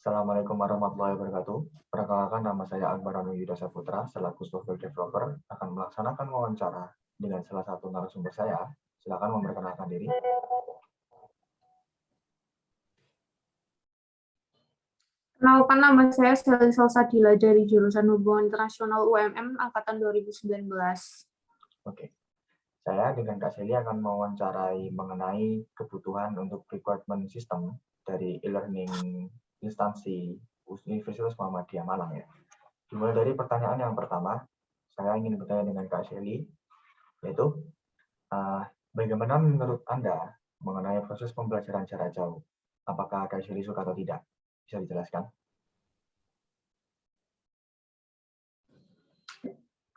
Assalamualaikum warahmatullahi wabarakatuh. Perkenalkan, nama saya Akbar Anuyuda Saputra, selaku software developer, akan melaksanakan wawancara dengan salah satu narasumber saya. Silakan memperkenalkan diri. Kenalkan, nama saya Sally Salsabila dari jurusan Hubungan Internasional UMM Angkatan 2019. Oke. Saya dengan Kak Sally akan mewawancarai mengenai kebutuhan untuk requirement system dari e-learning instansi Universitas Muhammadiyah Malang ya. Dimulai dari pertanyaan yang pertama, saya ingin bertanya dengan Kak Sally, yaitu bagaimana menurut Anda mengenai proses pembelajaran jarak jauh? Apakah Kak Sally suka atau tidak? Bisa dijelaskan?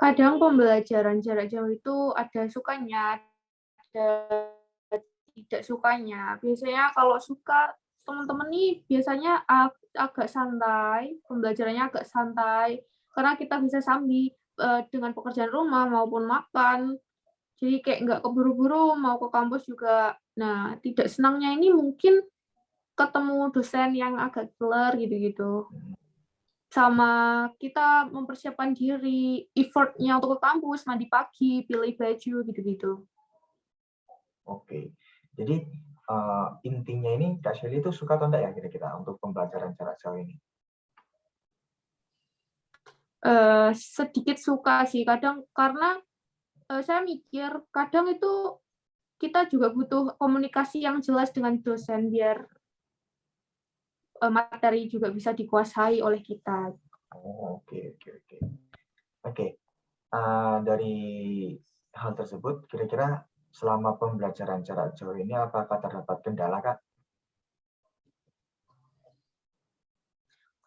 Kadang pembelajaran jarak jauh itu ada sukanya, ada tidak sukanya. Biasanya kalau suka, teman-teman nih biasanya agak santai, pembelajarannya agak santai, karena kita bisa sambil dengan pekerjaan rumah maupun makan. Jadi kayak nggak keburu-buru mau ke kampus juga. Nah, tidak senangnya ini mungkin ketemu dosen yang agak killer gitu-gitu. Sama kita mempersiapkan diri, effort-nya untuk ke kampus, mandi pagi, pilih baju, gitu-gitu. Oke, jadi intinya ini Kak Shelly itu suka atau enggak ya kira-kira untuk pembelajaran jarak jauh ini? Sedikit suka sih, kadang karena saya mikir, kadang itu kita juga butuh komunikasi yang jelas dengan dosen, biar materi juga bisa dikuasai oleh kita. Oh, oke. Oke, dari hal tersebut, kira-kira selama pembelajaran jarak jauh ini apakah terdapat kendala, Kak?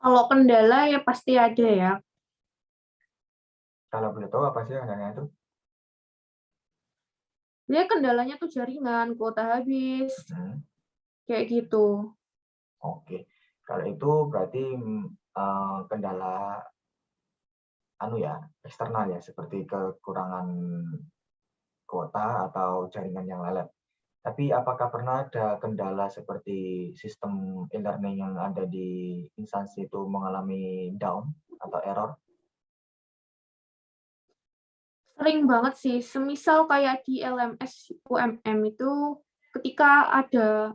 Kalau kendala ya pasti ada ya. Kalau boleh tahu apa sih kendalanya itu? Dia kendalanya tuh jaringan, kuota habis, kayak gitu. Oke, kalau itu berarti kendala eksternal ya, seperti kekurangan kuota atau jaringan yang lelet. Tapi apakah pernah ada kendala seperti sistem e-learning yang ada di instansi itu mengalami down atau error? Sering banget sih, semisal kayak di LMS UMM itu ketika ada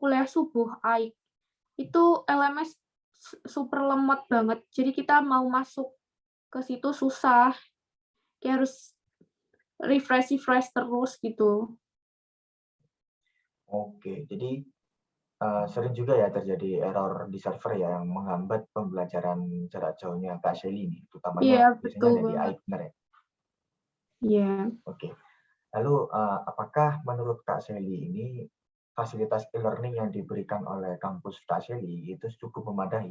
kuliah subuh AIK, itu LMS super lemot banget. Jadi kita mau masuk ke situ susah, kayak harus refresh terus gitu. Oke, jadi sering juga ya terjadi error di server ya yang menghambat pembelajaran jarak jauhnya Kak Shelly ini, Iya, utamanya biasanya betul ada di banget. AIK, benar ya? Iya. Oke. Lalu apakah menurut Kak Shelly ini fasilitas e-learning yang diberikan oleh kampus Kak Shelly itu cukup memadai?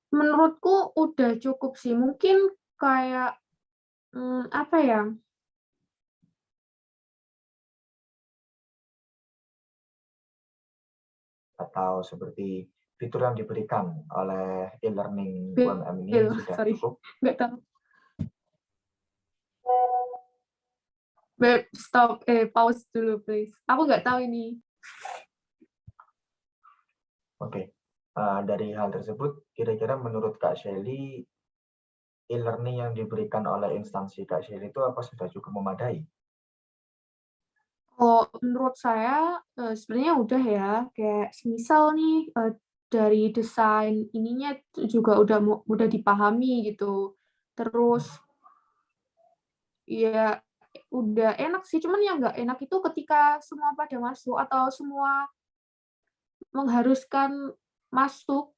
Menurutku udah cukup sih. Mungkin kayak apa ya? Atau seperti fitur yang diberikan oleh e-learning UMM ini sudah Sorry, cukup? nggak tahu. Stop, pause dulu please. Aku nggak tahu ini. Oke. Dari hal tersebut, kira-kira menurut Kak Shelly, e-learning yang diberikan oleh instansi Kak Shelly itu apa sudah cukup memadai? Oh, menurut saya sebenarnya udah ya, kayak semisal nih dari desain ininya juga udah dipahami gitu. Terus ya udah enak sih, cuman yang nggak enak itu ketika semua pada masuk atau semua mengharuskan masuk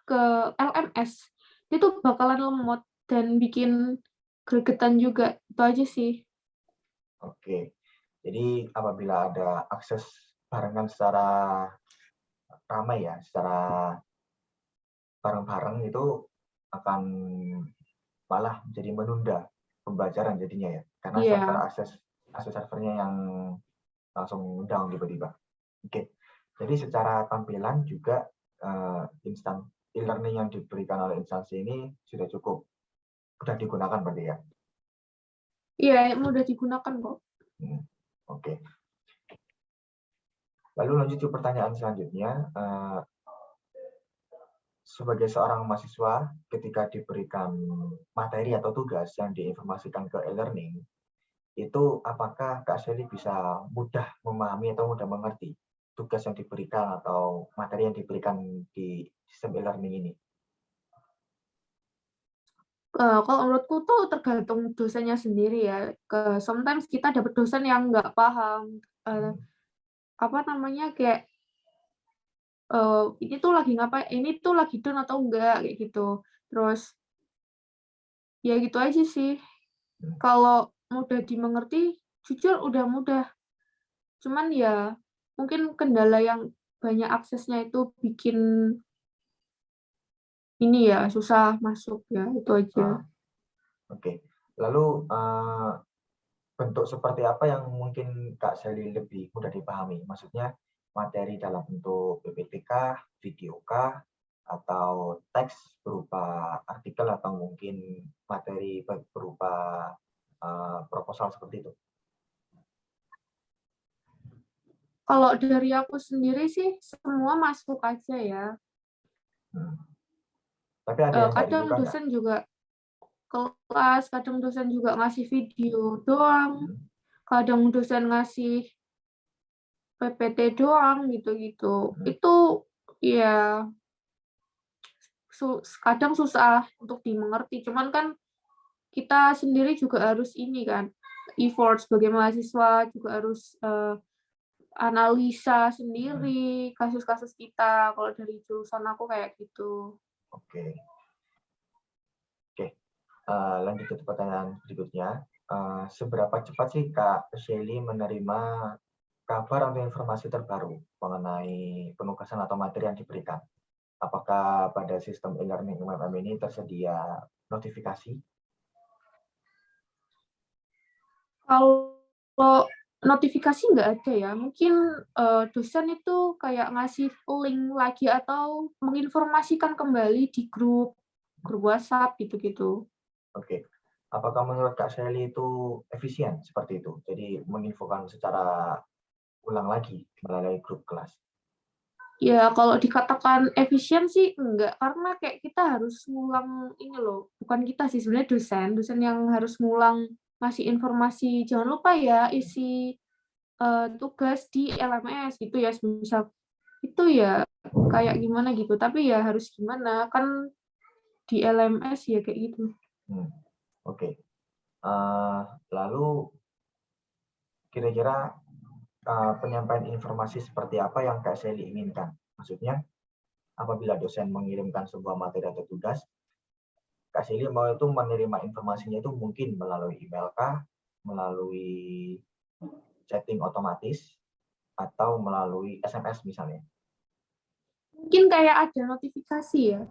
ke LMS, itu bakalan lemot dan bikin gregetan juga. Itu aja sih. Oke. Jadi apabila ada akses barengan secara ramai ya, secara bareng-bareng itu akan malah jadi menunda pembelajaran jadinya ya. Karena server Iya. akses servernya yang langsung down tiba-tiba. Oke. Jadi secara tampilan juga instan e-learning yang diberikan oleh instansi ini sudah cukup sudah digunakan berarti ya. Iya, mudah digunakan kok. Oke. Lalu lanjut ke pertanyaan selanjutnya, sebagai seorang mahasiswa ketika diberikan materi atau tugas yang diinformasikan ke e-learning, itu apakah Kak Shelly bisa mudah memahami atau mudah mengerti tugas yang diberikan atau materi yang diberikan di sistem e-learning ini? Kalau menurutku tuh tergantung dosennya sendiri ya. Sometimes kita dapat dosen yang nggak paham, apa namanya, kayak, ini tuh lagi ngapain, ini tuh lagi done atau enggak, kayak gitu. Terus, ya gitu aja sih. Hmm, Kalau mudah dimengerti, jujur udah mudah. Cuman ya mungkin kendala yang banyak aksesnya itu bikin ini ya, susah masuk ya, itu aja. Oke. Lalu bentuk seperti apa yang mungkin Kak Shelly lebih mudah dipahami? Maksudnya materi dalam bentuk PPT kah, video kah, atau teks berupa artikel atau mungkin materi berupa proposal seperti itu? Kalau dari aku sendiri sih semua masuk aja ya. Hmm. Tapi ada yang nggak Kadang disuka nggak? dosen juga kelas, kadang dosen juga ngasih video doang, Hmm. kadang dosen ngasih PPT doang, gitu-gitu. Hmm. Itu ya kadang susah untuk dimengerti, cuman kan kita sendiri juga harus ini kan, effort sebagai mahasiswa juga harus, analisa Hmm. sendiri kasus-kasus kita, kalau dari jurusan aku kayak gitu. Oke. Oke. Lanjut ke pertanyaan berikutnya. Seberapa cepat sih Kak Shelly menerima kabar atau informasi terbaru mengenai penugasan atau materi yang diberikan? Apakah pada sistem e-learning UMM ini tersedia notifikasi? Kalau notifikasi nggak ada ya, mungkin, dosen itu kayak ngasih link lagi atau menginformasikan kembali di grup grup WhatsApp gitu-gitu. Oke. Apakah menurut Kak Shelly itu efisien seperti itu? Jadi menginfokan secara ulang lagi melalui grup kelas. Ya kalau dikatakan efisien sih enggak, karena kayak kita harus ngulang ini loh, bukan kita sih sebenarnya dosen yang harus ngulang ngasih informasi, "Jangan lupa ya isi, tugas di LMS," gitu ya, semisal. Itu ya kayak gimana gitu, tapi ya harus gimana, kan di LMS ya kayak gitu. Hmm. Oke. Lalu kira-kira penyampaian informasi seperti apa yang Kak Shelly inginkan? Maksudnya, apabila dosen mengirimkan sebuah materi atau tugas, Kak Shelly mau itu menerima informasinya itu mungkin melalui email kah, melalui chatting otomatis, atau melalui SMS misalnya. Mungkin kayak ada notifikasi ya,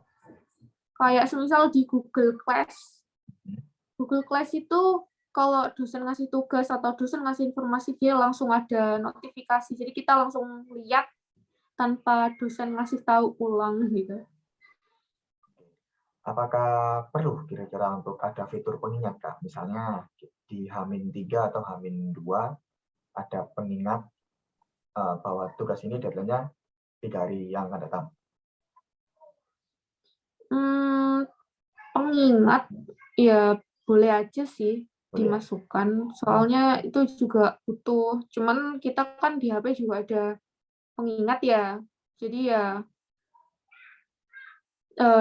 kayak semisal di Google Class. Hmm. Google Class itu kalau dosen ngasih tugas atau dosen ngasih informasi, dia langsung ada notifikasi. Jadi kita langsung lihat tanpa dosen ngasih tahu ulang gitu. Apakah perlu kira-kira untuk ada fitur pengingat kah? Misalnya di H-3 atau H-2 ada pengingat bahwa tugas ini deadline-nya 3 hari yang akan datang. Hmm, pengingat ya boleh aja sih Boleh ya? dimasukkan, soalnya itu juga butuh. Cuman kita kan di HP juga ada pengingat ya. Jadi ya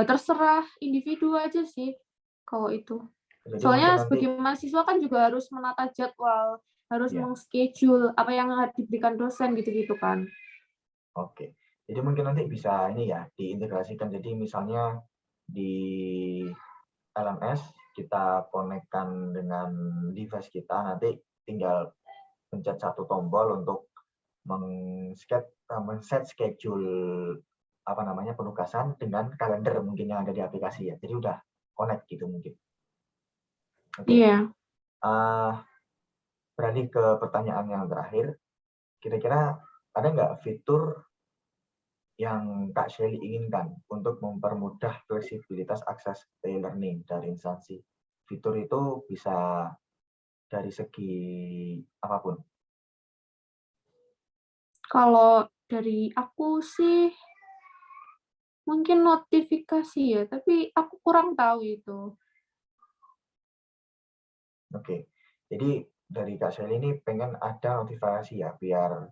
terserah individu aja sih kalau itu. Jadi mungkin Soalnya nanti sebagai mahasiswa kan juga harus menata jadwal, harus ya. meng-schedule apa yang harus diberikan dosen gitu-gitu kan. Oke. Jadi mungkin nanti bisa ini ya diintegrasikan. Jadi misalnya di LMS kita konekkan dengan device kita, nanti tinggal pencet satu tombol untuk men-set schedule apa namanya penugasan dengan kalender mungkin yang ada di aplikasi ya. Jadi udah connect gitu mungkin. Oke. Iya. Beralih ke pertanyaan yang terakhir. Kira-kira ada nggak fitur yang Kak Shelly inginkan untuk mempermudah fleksibilitas akses e-learning dari instansi? Fitur itu bisa dari segi apapun. Kalau dari aku sih mungkin notifikasi ya, tapi aku kurang tahu itu. Oke. Jadi dari Kak Shelly ini pengen ada notifikasi ya, biar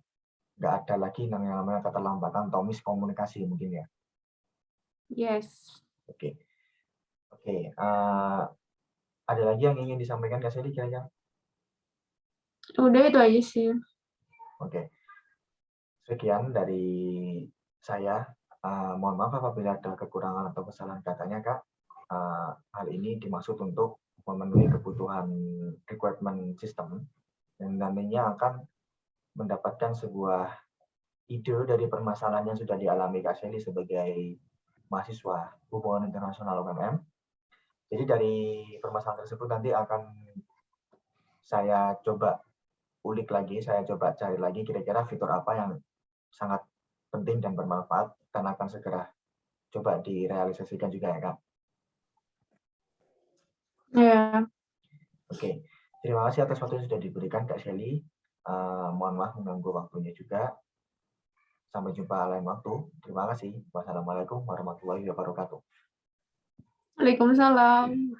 nggak ada lagi yang namanya keterlambatan atau miskomunikasi mungkin ya. Yes. Oke. Oke. Ada lagi yang ingin disampaikan Kak Shelly kira-kira? Udah itu aja sih. Oke. Sekian dari saya. Mohon maaf apabila ada kekurangan atau kesalahan katanya, Kak. Hal ini dimaksud untuk memenuhi kebutuhan requirement system yang nantinya akan mendapatkan sebuah ide dari permasalahan yang sudah dialami Kak Shelly sebagai mahasiswa hubungan internasional UMM. Jadi dari permasalahan tersebut nanti akan saya coba ulik lagi, saya coba cari lagi kira-kira fitur apa yang sangat penting dan bermanfaat dan akan segera coba direalisasikan juga ya Kak. Ya. Oke, terima kasih atas waktu yang sudah diberikan Kak Shelly. Mohon maaf mengganggu waktunya juga. Sampai jumpa lain waktu. Terima kasih. Wassalamualaikum warahmatullahi wabarakatuh. Waalaikumsalam.